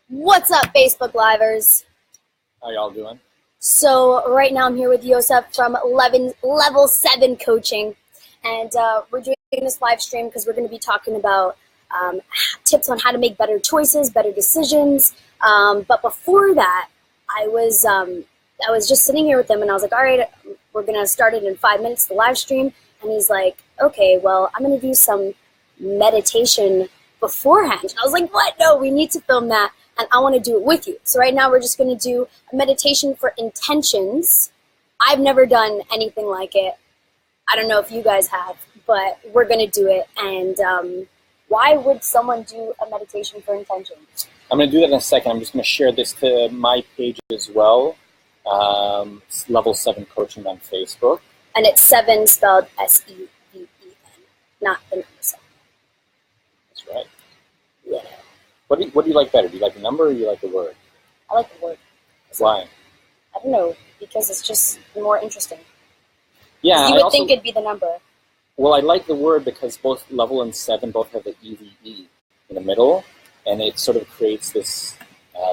What's up, Facebook Livers? How y'all doing? So right now I'm here with Yosef from Level 7 Coaching, and we're doing this live stream because we're going to be talking about tips on how to make better choices, better decisions. But before that, I was just sitting here with him, and I was like, all right, we're going to start it in 5 minutes, the live stream. And he's like, okay, well, I'm going to do some meditation beforehand. And I was like, what? No, we need to film that, and I want to do it with you. So right now we're just going to do a meditation for intentions. I've never done anything like it. I don't know if you guys have, but we're going to do it. And why would someone do a meditation for intentions? I'm going to do that in a second. I'm just going to share this to my page as well. It's Level 7 Coaching on Facebook. And it's 7 spelled S-E-V-E-N, not the number 7. That's right. Yeah. What do you like better? Do you like the number or do you like the word? I like the word. Why? I don't know, because it's just more interesting. Yeah, You would think it'd be the number. Well, I like the word because both Level and 7 both have the EVE in the middle, and it sort of creates this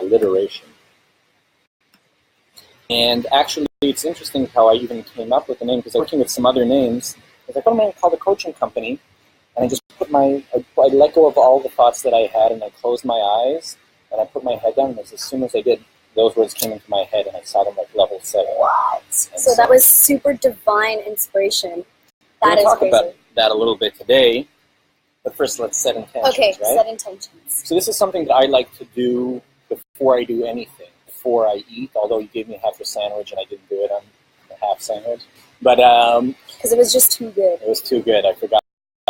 alliteration. And actually, it's interesting how I even came up with the name, because I was working with some other names. I was like, what am I going to call the coaching company? And I just I let go of all the thoughts that I had, and I closed my eyes, and I put my head down, and as soon as I did, those words came into my head, and I saw them like Level 7. What? So that was super divine inspiration. That is crazy. We'll talk about that a little bit today, but first let's set intentions, okay, right? Set intentions. So this is something that I like to do before I do anything, before I eat, although you gave me half a sandwich, and I didn't do it on the half sandwich. But because it was just too good. It was too good. I forgot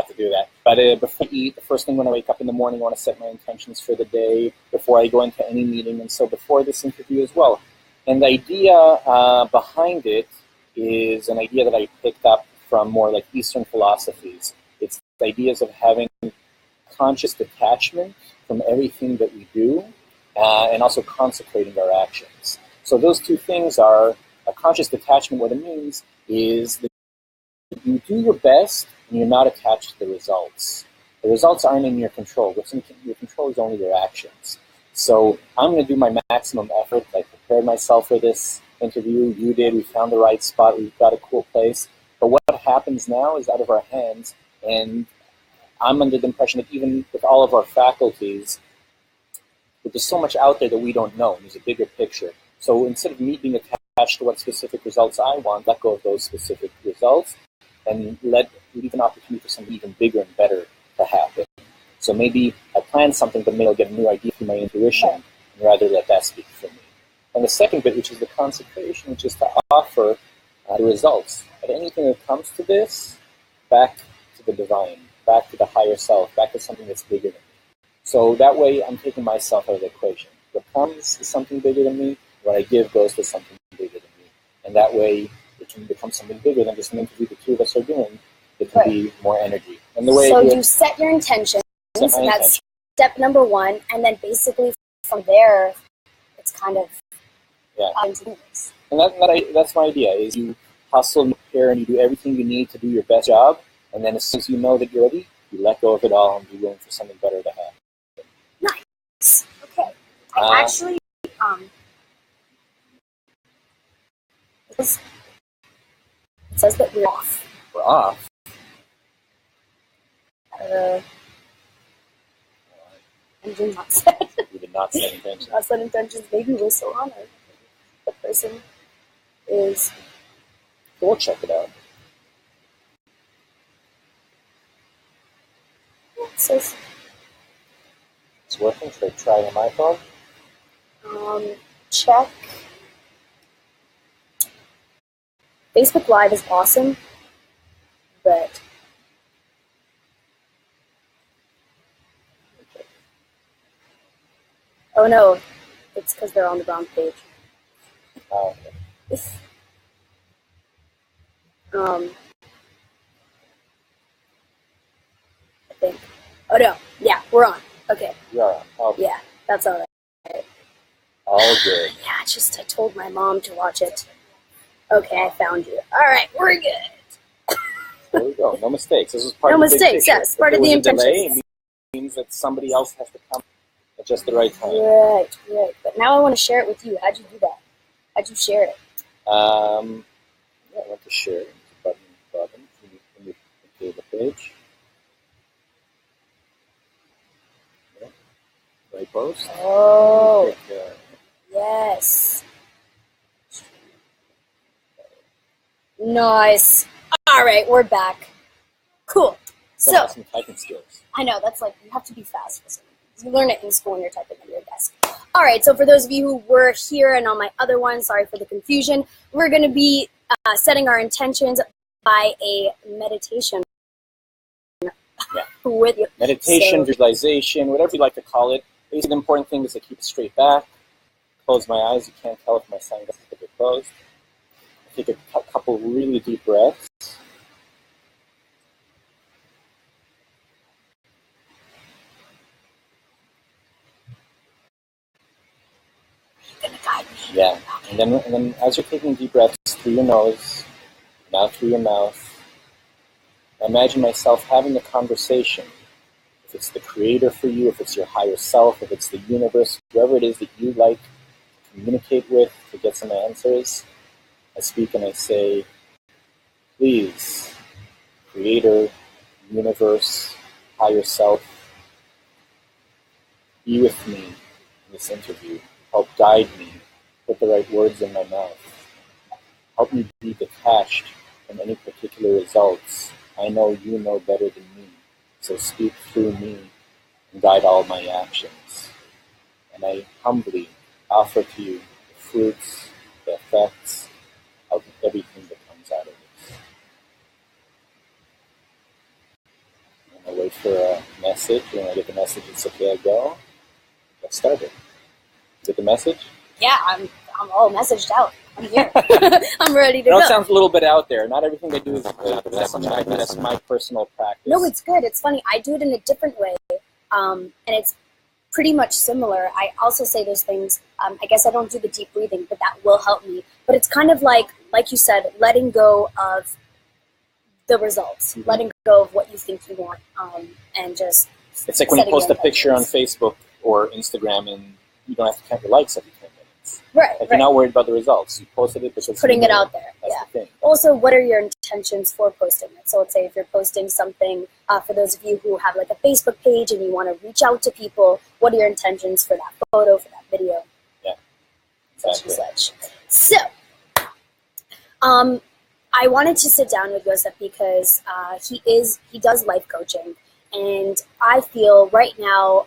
to do that. But before I eat, the first thing when I wake up in the morning, I want to set my intentions for the day before I go into any meeting, and so before this interview as well. And the idea behind it is an idea that I picked up from more like Eastern philosophies. It's the ideas of having conscious detachment from everything that we do, and also consecrating our actions. So those two things are a conscious detachment. What it means is that you do your best and you're not attached to the results. The results aren't in your control. What's in your control is only your actions. So I'm going to do my maximum effort. I prepared myself for this interview. You did. We found the right spot. We've got a cool place. But what happens now is out of our hands, and I'm under the impression that even with all of our faculties, that there's so much out there that we don't know. There's a bigger picture. So instead of me being attached to what specific results I want, let go of those specific results and leave an opportunity for something even bigger and better to happen. So maybe I plan something, but maybe I'll get a new idea through my intuition, and rather let that speak for me. And the second bit, which is the consecration, which is to offer the results. But anything that comes to this, back to the divine, back to the higher self, back to something that's bigger than me. So that way I'm taking myself out of the equation. What comes is something bigger than me, what I give goes to something bigger than me. And that way it can become something bigger than just an interview the two of us are doing. It can be more energy. And the way so you set your intentions, and that's step number 1, and then basically from there, it's kind of into things. And that's my idea, is you hustle and prepare and you do everything you need to do your best job, and then as soon as you know that you're ready, you let go of it all and be willing for something better to happen. Nice. Okay. I actually, it says that we're off. We're off? And did not set. We did not set intentions. Not set intentions. Maybe we're so honored. The person is. We'll check it out. It says. It's working. Should I try on my phone? Check. Facebook Live is awesome, but. Oh no, it's because they're on the wrong page. Oh, okay. I think. Oh no, yeah, we're on. Okay. You are on. Okay. Yeah, that's all right. All good. Yeah, I told my mom to watch it. Okay, I found you. All right, we're good. There we go. No mistakes. This is part no of the mistakes, big yes. Part of the intentions. intentions. It means that somebody else has to come and just the right time. Right. But now I want to share it with you. How'd you do that? How'd you share it? I want to share it. Button. When you okay, the page. Yeah. Right post. Oh. Yes. Nice. All right, we're back. Cool. So, some typing skills. I know, that's like, you have to be fast for something. You learn it in school when you're typing on your desk. All right, so for those of you who were here and on my other one, sorry for the confusion, we're going to be setting our intentions by a meditation. Yeah. With you. Meditation, visualization, whatever you like to call it. Basically, the important thing is to keep it straight back. Close my eyes. You can't tell if my sunglasses are closed. Take a couple really deep breaths. Yeah, and then as you're taking deep breaths through your nose, and out through your mouth, I imagine myself having a conversation. If it's the creator for you, if it's your higher self, if it's the universe, whoever it is that you like to communicate with to get some answers, I speak and I say, please, creator, universe, higher self, be with me in this interview. Help guide me. Put the right words in my mouth. Help me be detached from any particular results. I know you know better than me, so speak through me and guide all my actions. And I humbly offer to you the fruits, the effects of everything that comes out of this. And I wait for a message. When I get the message, it's okay, I go. Let's start it. Get the message? Yeah, I'm all messaged out. I'm here. I'm ready to go. It sounds a little bit out there. Not everything I do is that's my personal practice. No, it's good. It's funny. I do it in a different way, and it's pretty much similar. I also say those things. I guess I don't do the deep breathing, but that will help me. But it's kind of like you said, letting go of the results, letting go of what you think you want, and just. It's like when you post a picture on Facebook or Instagram, and you don't have to count your likes every 10 minutes. Right. You're not worried about the results. You posted it because putting it out there. That's the thing. Also, what are your intentions for posting it? So let's say if you're posting something, for those of you who have like a Facebook page and you want to reach out to people, what are your intentions for that photo, for that video? Yeah. Exactly. Such and such. So, I wanted to sit down with Joseph because he does life coaching, and I feel right now,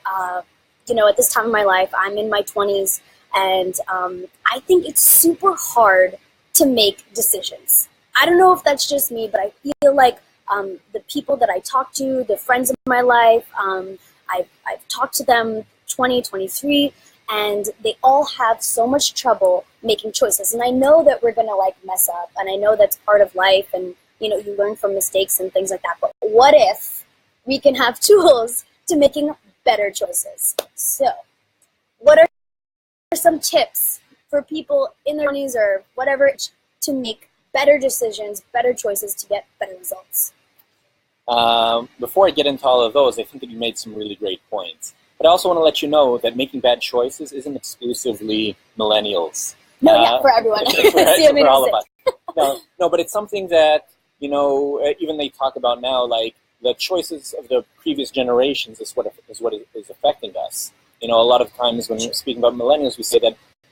at this time of my life, I'm in my 20s, and I think it's super hard to make decisions. I don't know if that's just me, but I feel like the people that I talk to, the friends in my life, I've talked to them 20, 23, and they all have so much trouble making choices. And I know that we're going to mess up, and I know that's part of life, and you learn from mistakes and things like that. But what if we can have tools to making better choices? So, what are some tips for people in their 20s or whatever to make better decisions, better choices to get better results? Before I get into all of those, I think that you made some really great points. But I also want to let you know that making bad choices isn't exclusively millennials. No, for everyone. for all of us. No, but it's something that, even they talk about now, like the choices of the previous generations is what is affecting us. A lot of times when we're speaking about millennials, we say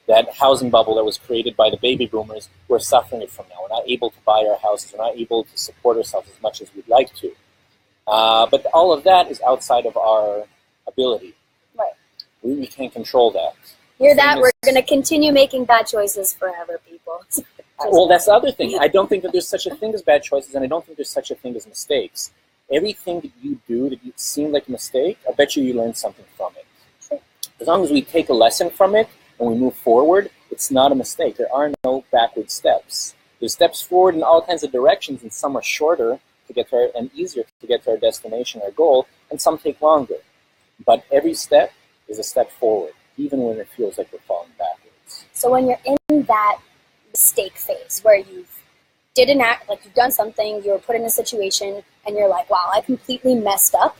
that housing bubble that was created by the baby boomers, we're suffering it from now. We're not able to buy our houses. We're not able to support ourselves as much as we'd like to. But all of that is outside of our ability. Right. We can't control that. Hear that? We're going to continue making bad choices forever, people. Well, that's the other thing. I don't think that there's such a thing as bad choices, and I don't think there's such a thing as mistakes. Everything that you do that you seem like a mistake, I bet you learn something from it. Sure. As long as we take a lesson from it and we move forward, it's not a mistake. There are no backward steps. There's steps forward in all kinds of directions, and some are shorter to get to and easier to get to our destination, our goal, and some take longer. But every step is a step forward, even when it feels like we're falling backwards. So when you're in that mistake phase where you've you've done something, you were put in a situation, and you're like, wow, I completely messed up,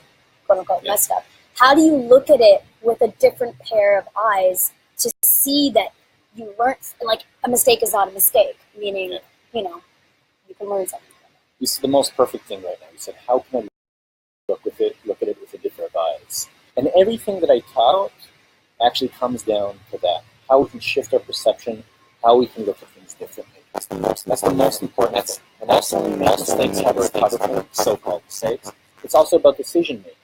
quote unquote, messed up. How do you look at it with a different pair of eyes to see that you learned, like, a mistake is not a mistake, meaning, you know, you can learn something from it. You see the most perfect thing right now. You said, how can I look at it with a different eyes? And everything that I taught actually comes down to that. How we can shift our perception, how we can look at things differently. That's the most important thing. And that's only most things have a so-called mistakes. It's also about decision making.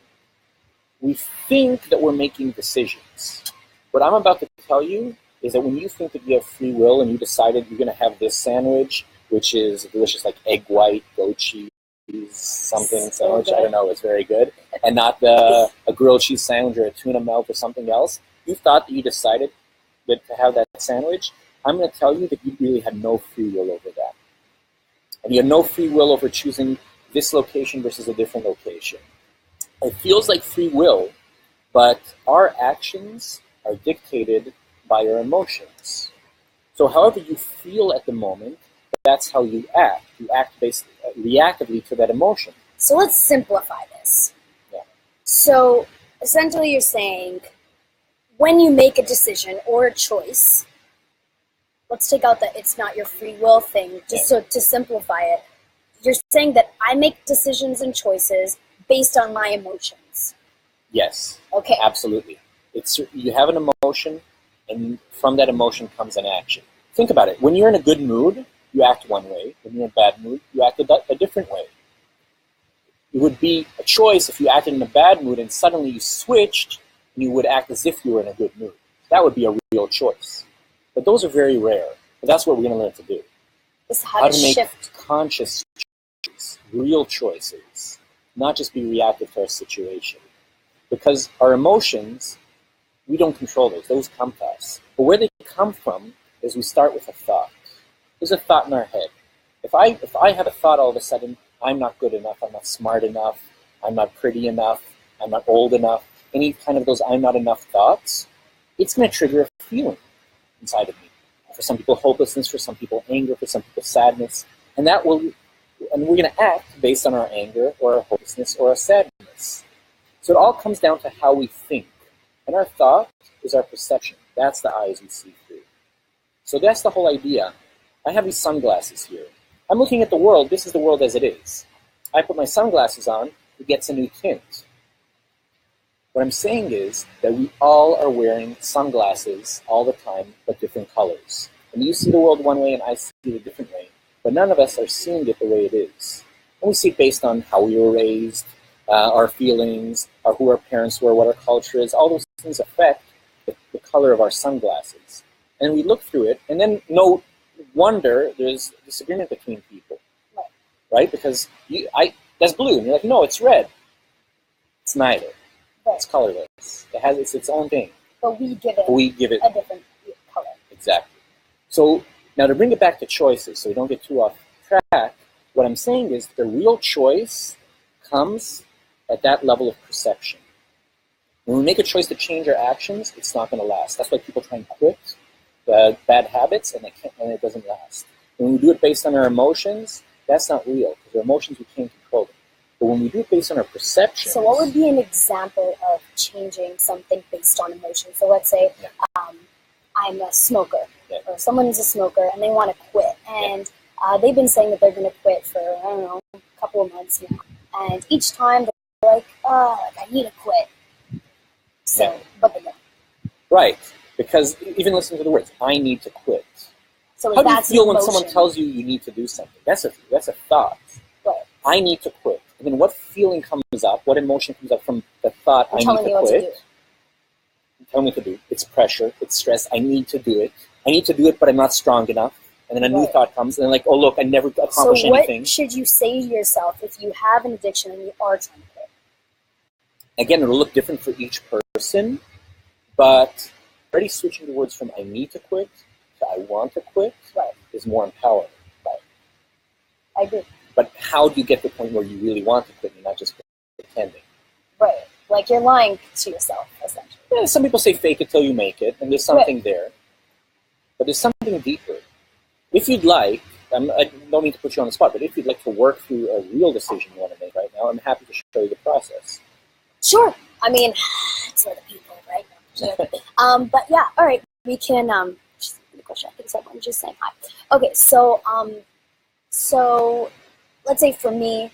We think that we're making decisions. What I'm about to tell you is that when you think that you have free will and you decided you're going to have this sandwich, which is delicious, like egg white, goat cheese, something sandwich, I don't know, it's very good, and not a grilled cheese sandwich or a tuna melt or something else, you thought that you decided that to have that sandwich. I'm going to tell you that you really had no free will over that. And you had no free will over choosing this location versus a different location. It feels like free will, but our actions are dictated by our emotions. So however you feel at the moment, that's how you act. You act reactively to that emotion. So let's simplify this. Yeah. So essentially you're saying when you make a decision or a choice, let's take out that it's not your free will thing, just so to simplify it, you're saying that I make decisions and choices based on my emotions. Yes. Okay. Absolutely. You have an emotion, and from that emotion comes an action. Think about it. When you're in a good mood, you act one way. When you're in a bad mood, you act a different way. It would be a choice if you acted in a bad mood and suddenly you switched and you would act as if you were in a good mood. That would be a real choice. But those are very rare. But that's what we're going to learn to do. It's how to make shift. Conscious choices, real choices, not just be reactive to our situation. Because our emotions, we don't control those. Those come to us. But where they come from is we start with a thought. There's a thought in our head. If I have a thought all of a sudden, I'm not good enough, I'm not smart enough, I'm not pretty enough, I'm not old enough, any kind of those I'm not enough thoughts, it's going to trigger a feeling inside of me. For some people, hopelessness. For some people, anger. For some people, sadness. And we're going to act based on our anger or our hopelessness or our sadness. So it all comes down to how we think. And our thought is our perception. That's the eyes we see through. So that's the whole idea. I have these sunglasses here. I'm looking at the world. This is the world as it is. I put my sunglasses on. It gets a new tint. What I'm saying is that we all are wearing sunglasses all the time, but different colors. And you see the world one way and I see it a different way. But none of us are seeing it the way it is. And we see it based on how we were raised, our feelings, who our parents were, what our culture is. All those things affect the color of our sunglasses. And we look through it, and then no wonder there's disagreement between people. Right? Because that's blue. And you're like, no, it's red. It's neither. It's colorless. It's its own thing. But we give it a different color. Exactly. So now to bring it back to choices, so we don't get too off track, what I'm saying is the real choice comes at that level of perception. When we make a choice to change our actions, it's not going to last. That's why people try and quit bad habits, and it doesn't last. When we do it based on our emotions, that's not real, because our emotions, we can't control them. But when we do it based on our perceptions... So what would be an example of changing something based on emotion? So let's say I'm a smoker, or someone's a smoker, and they want to quit. And they've been saying that they're going to quit for, I don't know, a couple of months now. And each time they're like, I need to quit. So, but they don't. Right, because even listen to the words, I need to quit. So how do you feel when someone tells you you need to do something? That's a thought. Right. I need to quit. And then what feeling comes up, what emotion comes up from the thought, I need to quit? Tell me what to do. It's pressure, it's stress, I need to do it. I need to do it, but I'm not strong enough. And then a new thought comes, and then like, oh look, I never accomplished anything. So what should you say to yourself if you have an addiction and you are trying to quit? Again, it'll look different for each person, but already switching the words from I need to quit to I want to quit is more empowering. Right. I agree. But how do you get to the point where you really want to quit and not just pretending? Right. Like you're lying to yourself, essentially. Yeah, some people say fake it till you make it, and there's something there. But there's something deeper. If you'd like, I don't mean to put you on the spot, but if you'd like to work through a real decision you want to make right now, I'm happy to show you the process. Sure. I mean, it's for the people right now. actually. But yeah, all right, we can. Just a question. I think someone just saying hi. Okay, so let's say for me,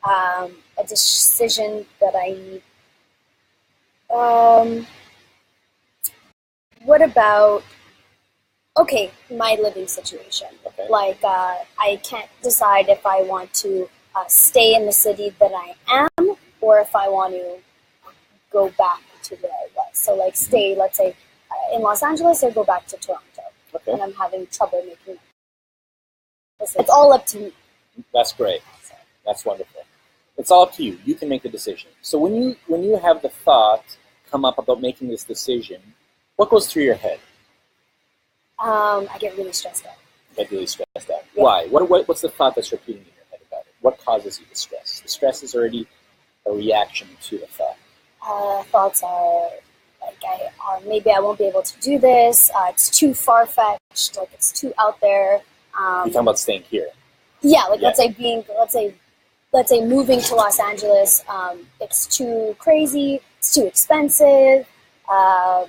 a decision that I need. What about okay, my living situation? Okay. Like I can't decide if I want to stay in the city that I am, or if I want to go back to where I was. So like stay, let's say, in Los Angeles, or go back to Toronto. Okay. And I'm having trouble making that decision. It's all up to me. That's great. That's wonderful. It's all up to you. You can make the decision. So when you have the thought come up about making this decision, what goes through your head? I get really stressed out. You get really stressed out. Yeah. Why? What's the thought that's repeating in your head about it? What causes you the stress? The stress is already a reaction to the thought. Thoughts are like maybe I won't be able to do this. It's too far fetched. Like it's too out there. You're talking about staying here. Yeah, like Yeah. let's say moving to Los Angeles. It's too crazy. It's too expensive. How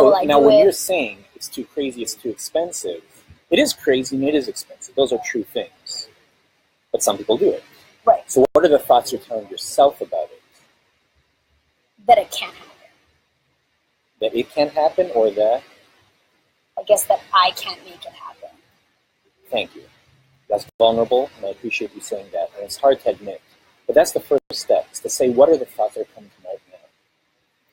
will I now do when it? you're saying it's too crazy, it's too expensive, it is crazy and it is expensive. Those are true things. But some people do it. Right, So what are the thoughts you're telling yourself about it? that it can't happen. That it can happen, or that? I guess that I can't make it happen. Thank you. That's vulnerable, and I appreciate you saying that. And it's hard to admit. But that's the first step, is to say, what are the thoughts that are coming to mind now?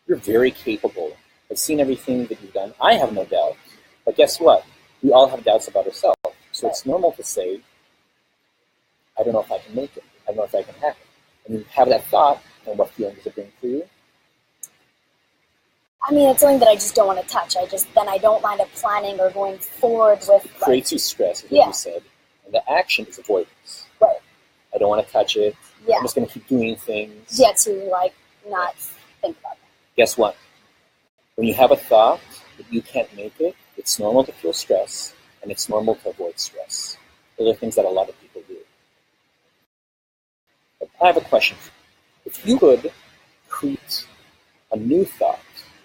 You're very capable. I've seen everything that you've done. I have no doubt. But guess what? We all have doubts about ourselves. So it's normal to say, I don't know if I can make it. I don't know if I can happen. And you have that thought, and what feeling does it bring for you? I mean, it's something that I just don't want to touch. Then I don't mind up planning or going forward with. It creates you stress, is what Yeah. you said. And the action is avoidance. Right. I don't want to touch it. Yeah. I'm just going to keep doing things. Yeah, to like not think about that. Guess what? When you have a thought that you can't make it, it's normal to feel stress, and it's normal to avoid stress. Those are things that a lot of people do. But I have a question for you. If you could create a new thought,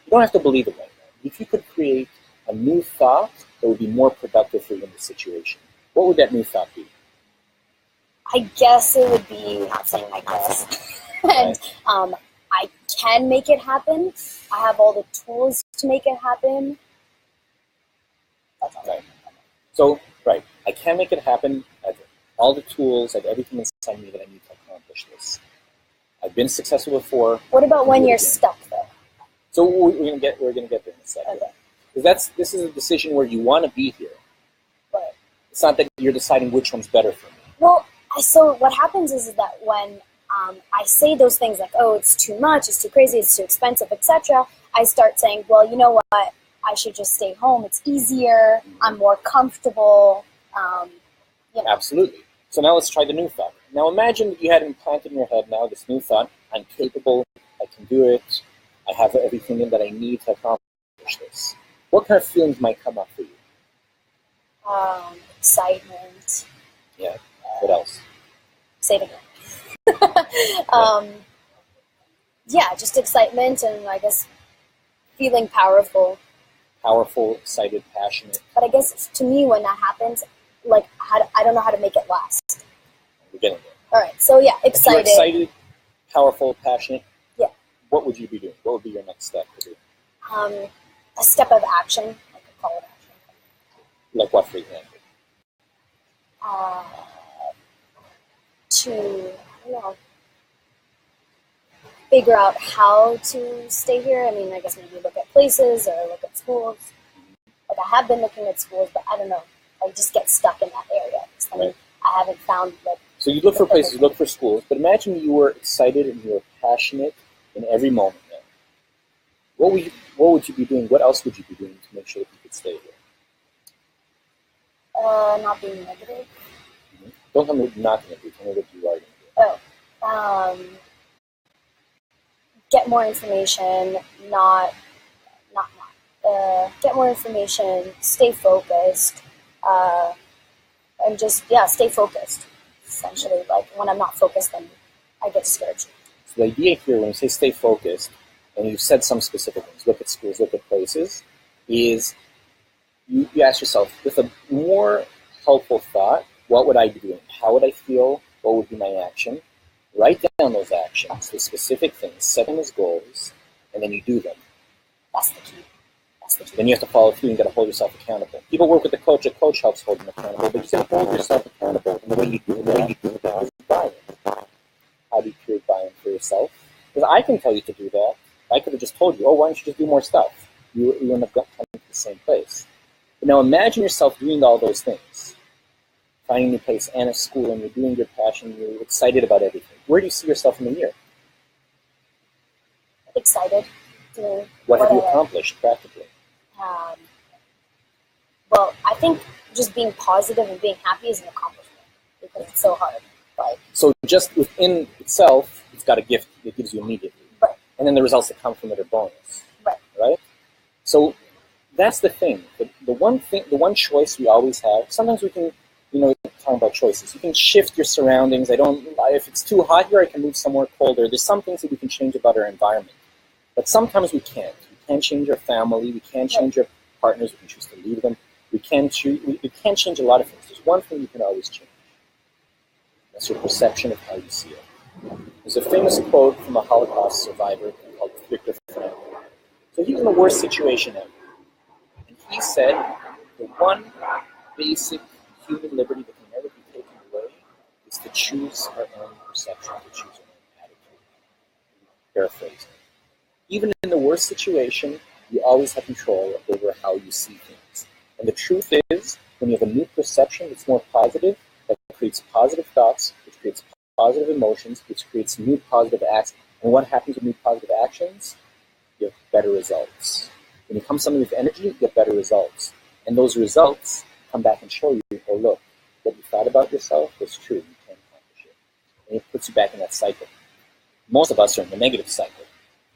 you don't have to believe it right now. If you could create a new thought that would be more productive for you in the situation, what would that new thought be? I guess it would be not saying I guess, and I can make it happen. I have all the tools to make it happen. That's all. Right. So, right, I can make it happen. I have all the tools, I have everything inside me that I need to accomplish this. I've been successful before. What about when Do it you're again. stuck though? So we're gonna get there in a second. Okay. Because this is a decision where you want to be here. But It's not that you're deciding which one's better for me. well, so what happens is that when I say those things like, oh, it's too much, it's too crazy, it's too expensive, etc., I start saying, well, you know what? I should just stay home. It's easier. I'm more comfortable. Absolutely. So now let's try the new thought. Now imagine that you had implanted in your head now this new thought, I'm capable, I can do it, I have everything in that I need to accomplish this. What kind of feelings might come up for you? Excitement. Yeah. What else? Say it again. Yeah, just excitement and I guess feeling powerful. Powerful, excited, passionate. But I guess to me, when that happens, like I don't know how to make it last. We're getting there. All right, so yeah, If you're excited. excited, powerful, passionate, Yeah. what would you be doing? What would be your next step to do? A step of action. I could call it action. Like what, for example? To I don't know, figure out how to stay here. I mean, I guess maybe look at places or look at schools. Like I have been looking at schools, but I don't know. I just get stuck in that area. I mean, I haven't found like. So you look for places, you look for schools, but imagine you were excited and you were passionate in every moment now. What would you be doing? What else would you be doing to make sure that you could stay here? Not being negative. Don't tell me what you're not going to do. Tell me what you are going to do. Get more information. Get more information. Stay focused. And just stay focused. Essentially, like when I'm not focused, then I get discouraged. So the idea here, when you say stay focused, and you've said some specific things, look at schools, look at places, is you ask yourself, with a more helpful thought, what would I be doing? How would I feel? What would be my action? Write down those actions, the specific things, set them as goals, and then you do them. That's the key. Then you have to follow through and you got to hold yourself accountable. People work with a coach helps hold them accountable, but you got to hold yourself accountable. And the way you do that is buy-in. How do you create buy-in for yourself? Because I can tell you to do that. I could have just told you, why don't you just do more stuff? You wouldn't have gotten to the same place. But now imagine yourself doing all those things. Finding a new place and a school, and you're doing your passion, you're excited about everything. Where do you see yourself in the year? Excited. Doing what have you accomplished practically? Well, I think just being positive and being happy is an accomplishment because it's so hard. So just within itself, it's got a gift that gives you immediately. Right. And then the results that come from it are bonus. Right. Right? So that's the thing. The one choice we always have, sometimes we can, talk about choices. You can shift your surroundings. If it's too hot here, I can move somewhere colder. There's some things that we can change about our environment. But sometimes we can't. We can't change our family. We can't change our partners. We can choose to leave them. We can't change a lot of things. There's one thing you can always change. That's your perception of how you see it. There's a famous quote from a Holocaust survivor called Viktor Frankl. So he was in the worst situation ever. And he said, the one basic human liberty that can never be taken away is to choose our own perception, to choose our own attitude. Paraphrasing. Even in the worst situation, you always have control over how you see things. And the truth is, when you have a new perception that's more positive, that creates positive thoughts, which creates positive emotions, which creates new positive acts. And what happens with new positive actions? You have better results. When you come to something with energy, you get better results. And those results come back and show you, oh look, what you thought about yourself was true. You can accomplish it. And it puts you back in that cycle. Most of us are in the negative cycle.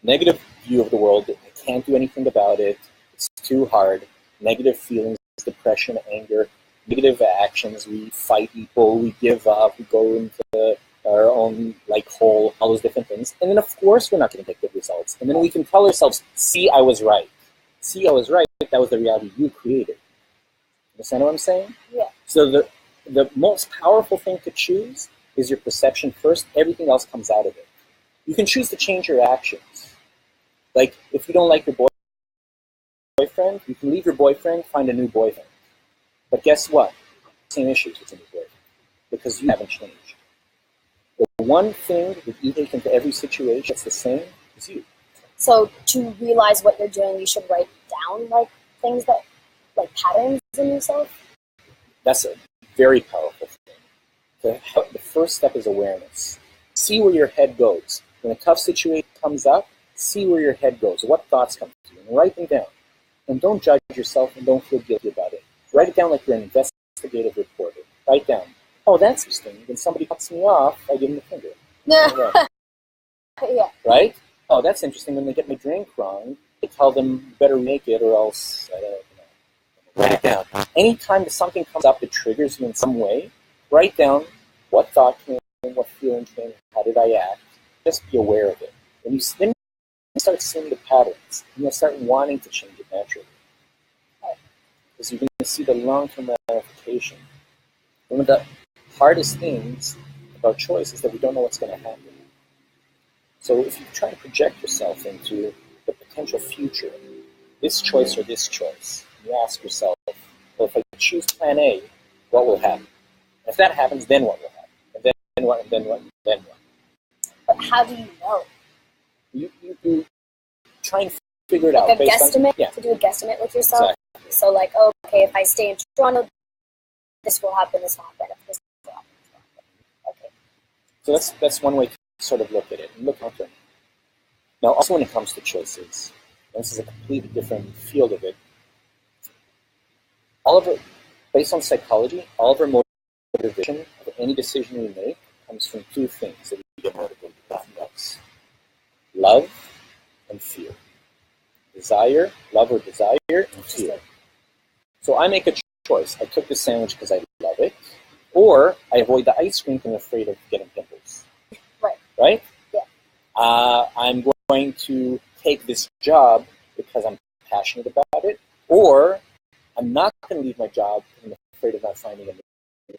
Negative view of the world, I can't do anything about it, it's too hard. Negative feelings, depression, anger, negative actions, we fight people, we give up, we go into our own hole, all those different things. And then of course we're not going to get good results. And then we can tell ourselves, see, I was right. See, I was right, that was the reality you created. Understand what I'm saying? Yeah. So the most powerful thing to choose is your perception first. Everything else comes out of it. You can choose to change your actions. Like, if you don't like your boyfriend, you can leave your boyfriend, find a new boyfriend. But guess what? Same issues with a new boyfriend. Because you haven't changed. The one thing that you take into every situation that's the same is you. So to realize what you're doing, you should write down, things that, patterns in yourself? That's a very powerful thing. The first step is awareness. See where your head goes. When a tough situation comes up, see where your head goes, what thoughts come to you, and write them down. And don't judge yourself and don't feel guilty about it. Write it down like you're an investigative reporter. Write down, oh, that's interesting. When somebody cuts me off, I give them the finger. Yeah. Right? Oh, that's interesting. When they get my drink wrong, I tell them better make it or else, write it down. Anytime something comes up that triggers you in some way, write down what thought came, what feeling came, how did I act. Just be aware of it. Then you start seeing the patterns, and you'll start wanting to change it naturally. Because you're going to see the long-term ramification. One of the hardest things about choice is that we don't know what's going to happen. So if you try to project yourself into the potential future, this choice or this choice, you ask yourself, well, if I choose plan A, what will happen? And if that happens, then what will happen? And then what, and then what, and then what? But how do you know? You try and figure it out. A guesstimate? Yeah. To do a guesstimate with yourself? Exactly. So okay, if I stay in Toronto, this will happen, this will happen. If this will happen, this will happen. Okay. So that's one way to sort of look at it and look at it. Now, also when it comes to choices, and this is a completely different field of it, all of it, based on psychology, all of our motivation of any decision we make comes from two things that we get motivated by. Love and fear. Desire, love or desire, and fear. So I make a choice. I took the sandwich because I love it, or I avoid the ice cream because I'm afraid of getting pimples. Right. Right? Yeah. I'm going to take this job because I'm passionate about it, or I'm not going to leave my job because I'm afraid of not finding a new job.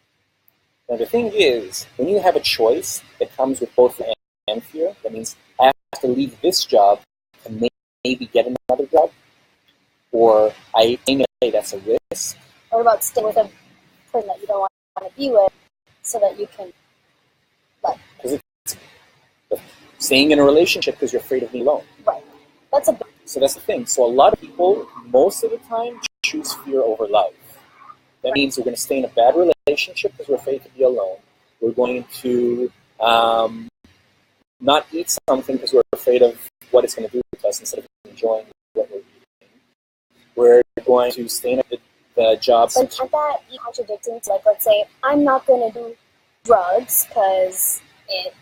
Now, the thing is, when you have a choice that comes with both fear and fear, that means I have to leave this job to maybe get another job, or I think that's a risk. What about staying with a person that you don't want to be with so that you can, like... Because it's staying in a relationship because you're afraid of being alone. Right. That's a... So that's the thing. So a lot of people, most of the time, choose fear over love. That means we're going to stay in a bad relationship because we're afraid to be alone. We're going to not eat something because we're afraid of what it's going to do to us instead of enjoying what we're eating. We're going to stay in the job. But can't that be contradicting to, like, let's say, I'm not going to do drugs because it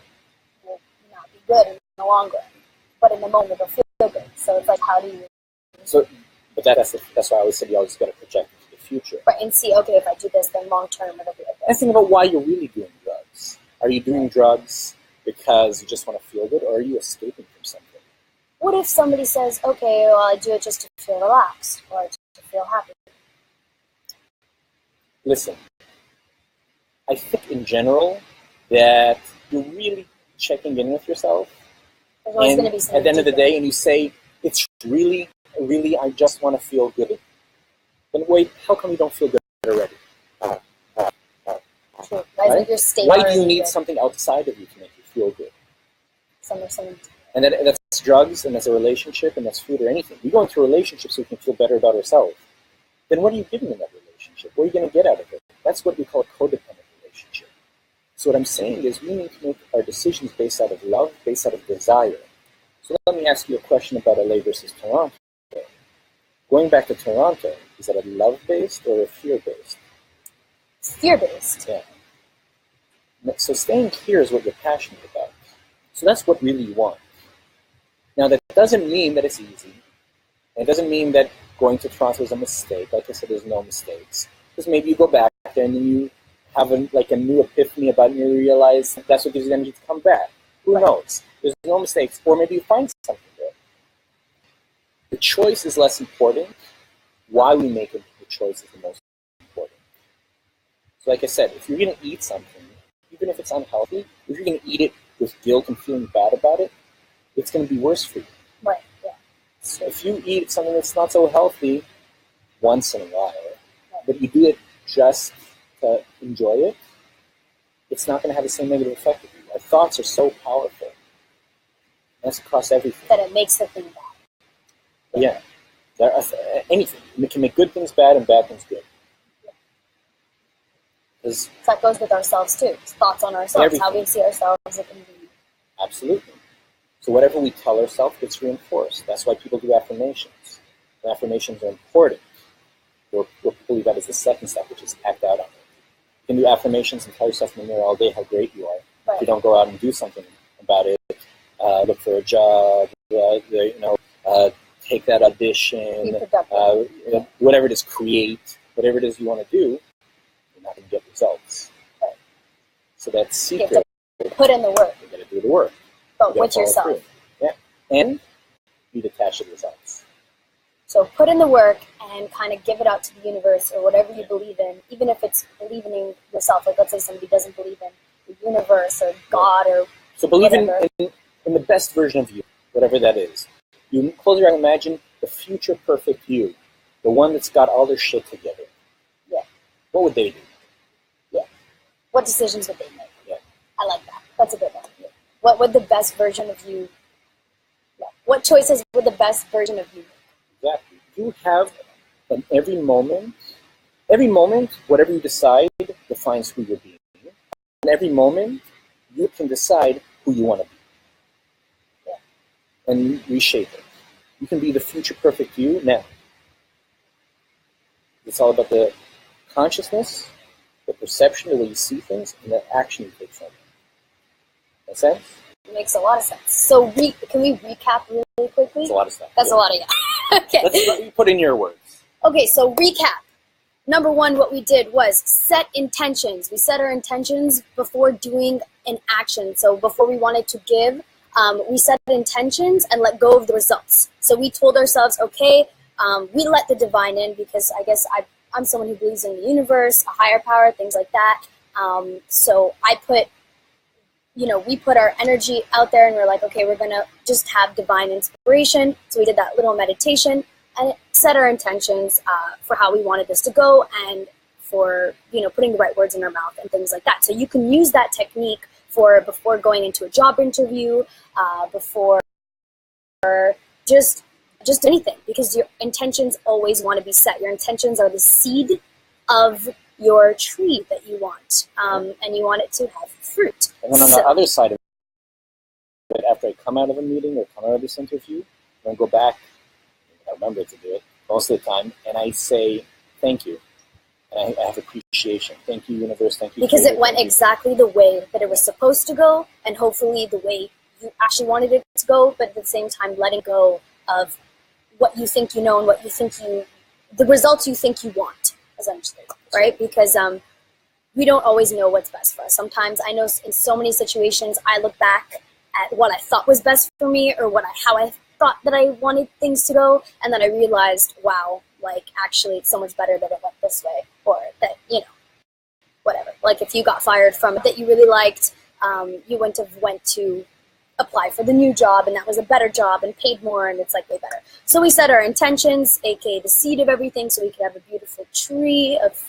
will not be good in the long run, but in the moment it'll feel good. So it's like, how do you... So, but that's why I always said you always got to project into the future. Right, and see, okay, if I do this, then long term it'll be like this. And think about why you're really doing drugs. Are you doing drugs because you just want to feel good, or are you escaping from something? What if somebody says, okay, well, I do it just to feel relaxed, or just to feel happy? Listen, I think in general that you're really checking in with yourself. There's always going to be something at the end of the deeper. day, and you say, it's really, I just want to feel good. Then wait, how come you don't feel good already? True. Right? Your state Why do you already need good. something outside of you to make you feel good? Something. And that's drugs, and that's a relationship, and that's food, or anything. We go into a relationship so we can feel better about ourselves. Then what are you giving in that relationship? What are you going to get out of it? That's what we call a codependent relationship. So what I'm saying is we need to make our decisions based out of love, based out of desire. So let me ask you a question about LA versus Toronto. Going back to Toronto, is that a love-based or a fear-based? It's fear-based. Yeah. So staying here is what you're passionate about. So that's what really you want. Now that doesn't mean that it's easy. And it doesn't mean that going to Toronto is a mistake. Like I said, there's no mistakes. Because maybe you go back there and then you have a new epiphany about it and you realize that's what gives you energy to come back. Who knows? There's no mistakes. Or maybe you find something there. The choice is less important. Why we make it, the choice is the most important. So like I said, if you're going to eat something, even if it's unhealthy, if you're going to eat it with guilt and feeling bad about it, it's going to be worse for you. Right, yeah. So if you eat something that's not so healthy once in a while, but you do it just to enjoy it, it's not going to have the same negative effect on you. Our thoughts are so powerful. That's across everything. That it makes the thing bad. Yeah. Anything. It can make good things bad and bad things good. So that goes with ourselves too. Thoughts on ourselves, everything. How we see ourselves. It can be... Absolutely. So whatever we tell ourselves gets reinforced. That's why people do affirmations. And affirmations are important. We'll believe that is the second step, which is act out on it. You can do affirmations and tell yourself in the mirror all day how great you are. Right. If you don't go out and do something about it, look for a job, take that audition, Be productive. whatever it is, create, whatever it is you want to do, you're not going to get results. Right. So that secret, you have to put in the work. you got to do the work. But with yourself. Yeah. And be detached of results. So put in the work and kind of give it out to the universe or whatever you believe in, even if it's believing in yourself. Like let's say somebody doesn't believe in the universe or God or so believe whatever. in the best version of you, whatever that is. You close your eyes and imagine the future perfect you, the one that's got all their shit together. Yeah. What would they do? Yeah. What decisions would they make? Yeah. I like that. That's a good one. Yeah. What would the best version of you... Yeah. What choices would the best version of you make? Exactly. You have in every moment, whatever you decide defines who you're being. In every moment, you can decide who you want to be. Yeah. And reshape it. You can be the future perfect you now. It's all about the consciousness, the perception, the way you see things, and the action you take from it. Make sense? It makes a lot of sense. So can we recap really quickly? That's a lot of stuff. That's a lot of Okay. Let's put in your words. Okay, so recap. Number one, what we did was set intentions. We set our intentions before doing an action. So before we wanted to give, we set intentions and let go of the results. So we told ourselves, okay, we let the divine in, because I guess I'm someone who believes in the universe, a higher power, things like that. So we put our energy out there and we're like, okay, we're going to just have divine inspiration. So we did that little meditation and set our intentions for how we wanted this to go, and for, putting the right words in our mouth and things like that. So you can use that technique for before going into a job interview, before just anything, because your intentions always want to be set. Your intentions are the seed of your tree that you want, and you want it to have fruit. And then on the other side of it, after I come out of a meeting or come out of this interview, I'm going to go back, I remember to do it most of the time, and I say, thank you. And I have appreciation. Thank you, universe. Thank you. Because it went exactly the way that it was supposed to go, and hopefully the way you actually wanted it to go, but at the same time letting go of what you think you know and what you think the results you think you want, essentially, right? Because we don't always know what's best for us. Sometimes I know in so many situations I look back at what I thought was best for me, or how I thought that I wanted things to go, and then I realized, wow, like actually it's so much better that it went this way, or that, whatever. Like if you got fired from it that you really liked, you went to apply for the new job, and that was a better job and paid more, and it's like way better. So we set our intentions, aka the seed of everything, so we could have a beautiful tree of,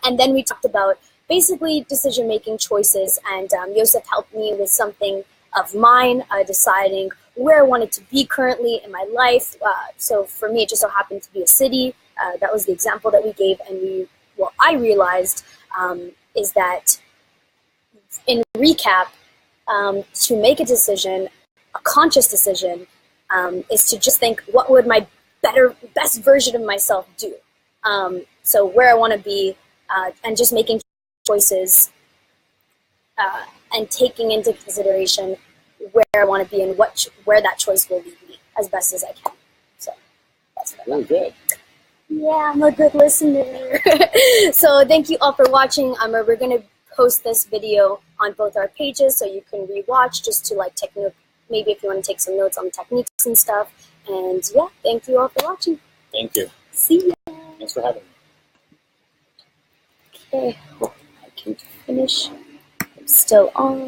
and then we talked about basically decision-making choices, and Yosef helped me with something of mine, deciding where I wanted to be currently in my life. So for me, it just so happened to be a city. That was the example that we gave, and what I realized is that, in recap, to make a decision, a conscious decision, is to just think, what would my best version of myself do? So where I want to be, and just making choices, and taking into consideration where I want to be and where that choice will lead me as best as I can. So that's what Really good. Yeah, I'm a good listener. So thank you all for watching. We're going to post this video on both our pages, so you can rewatch just to take note, maybe if you want to take some notes on the techniques and stuff. And yeah, thank you all for watching. Thank you. See ya. Thanks for having me. Okay, I can finish. I'm still on.